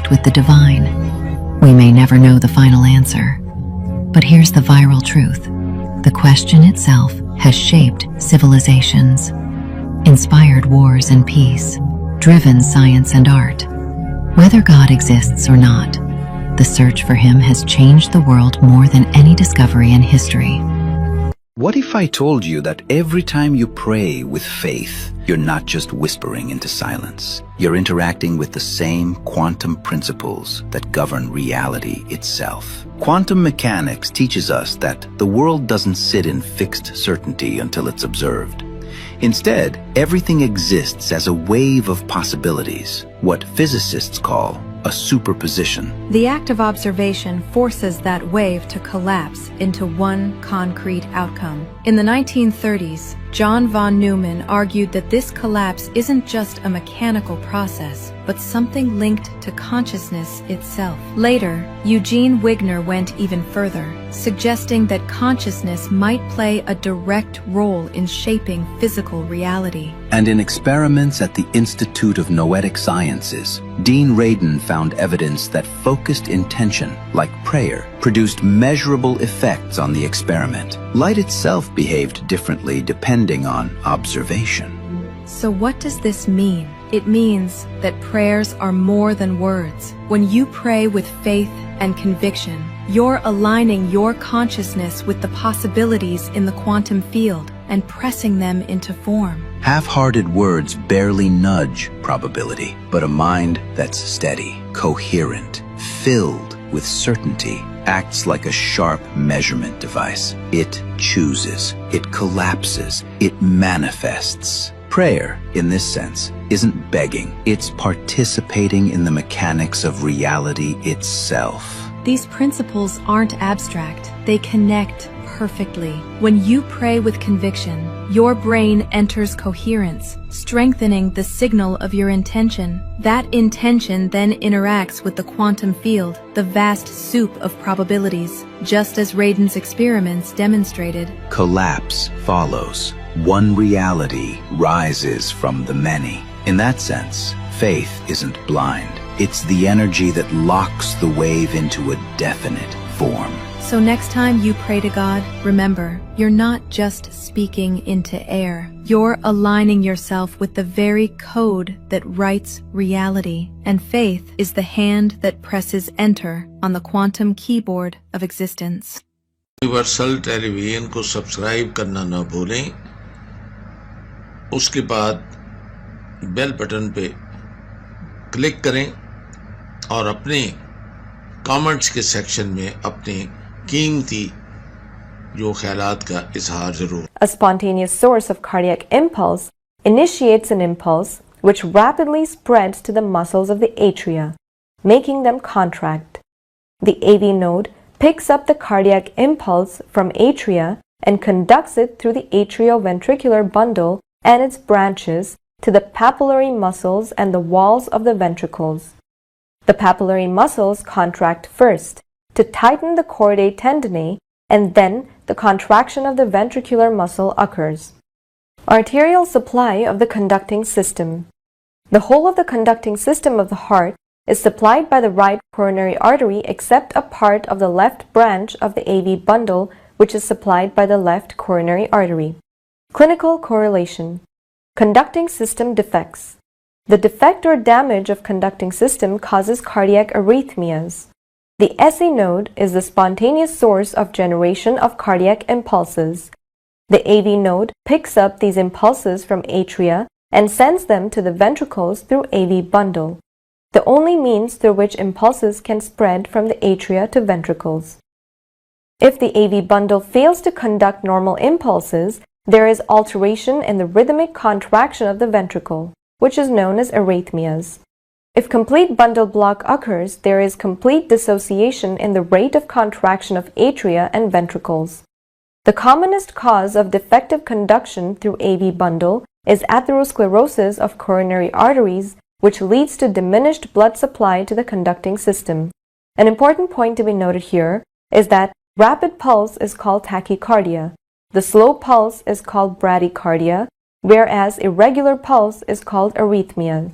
contact with the divine. We may never know the final answer, but here's the viral truth. The question itself has shaped civilizations, inspired wars and peace, driven science and art. Whether God exists or not, the search for him has changed the world more than any discovery in history. What if I told you that every time you pray with faith, you're not just whispering into silence? You're interacting with the same quantum principles that govern reality itself. Quantum mechanics teaches us that the world doesn't sit in fixed certainty until it's observed. Instead, everything exists as a wave of possibilities, what physicists call a superposition. The act of observation forces that wave to collapse into one concrete outcome. In the 1930s, John von Neumann argued that this collapse isn't just a mechanical process, but something linked to consciousness itself. Later, Eugene Wigner went even further, suggesting that consciousness might play a direct role in shaping physical reality. And in experiments at the Institute of Noetic Sciences, Dean Radin found evidence that focused intention, like prayer, produced measurable effects on the experiment. Light itself behaved differently depending on observation. So what does this mean? It means that prayers are more than words. When you pray with faith and conviction, you're aligning your consciousness with the possibilities in the quantum field and pressing them into form. Half-hearted words barely nudge probability, but a mind that's steady, coherent, filled with certainty, acts like a sharp measurement device. It chooses, it collapses, it manifests. Prayer, in this sense, isn't begging. It's participating in the mechanics of reality itself. These principles aren't abstract. They connect perfectly. When you pray with conviction, your brain enters coherence, strengthening the signal of your intention. That intention then interacts with the quantum field, the vast soup of probabilities, just as Radin's experiments demonstrated. Collapse follows. One reality rises from the many. In that sense, faith isn't blind. It's the energy that locks the wave into a definite form. So next time you pray to God, remember, you're not just speaking into air. You're aligning yourself with the very code that writes reality. And faith is the hand that presses enter on the quantum keyboard of existence. Universal television को subscribe करना ना भूलें। उसके बाद bell button पे click करें और अपने कमेंट्स के सेक्शन में अपने कीमती जो ख्यालात का इजहार जरूर। A spontaneous source of cardiac impulse initiates an impulse which rapidly spreads to the muscles of the atria, making them contract. The AV node picks up the cardiac impulse from atria and conducts it through the atrioventricular bundle and its branches to the papillary muscles and the walls of the ventricles. The papillary muscles contract first to tighten the chordae tendineae, and then the contraction of the ventricular muscle occurs. Arterial supply of the conducting system. The whole of the conducting system of the heart is supplied by the right coronary artery except a part of the left branch of the AV bundle which is supplied by the left coronary artery. Clinical correlation. Conducting system defects. The defect or damage of conducting system causes cardiac arrhythmias. The SE node is the spontaneous source of generation of cardiac impulses. The AV node picks up these impulses from atria and sends them to the ventricles through AV bundle, the only means through which impulses can spread from the atria to ventricles. If the AV bundle fails to conduct normal impulses, there is alteration in the rhythmic contraction of the ventricle, which is known as arrhythmias. If complete bundle block occurs, there is complete dissociation in the rate of contraction of atria and ventricles. The commonest cause of defective conduction through AV bundle is atherosclerosis of coronary arteries, which leads to diminished blood supply to the conducting system. An important point to be noted here is that rapid pulse is called tachycardia, the slow pulse is called bradycardia, whereas irregular pulse is called arrhythmia.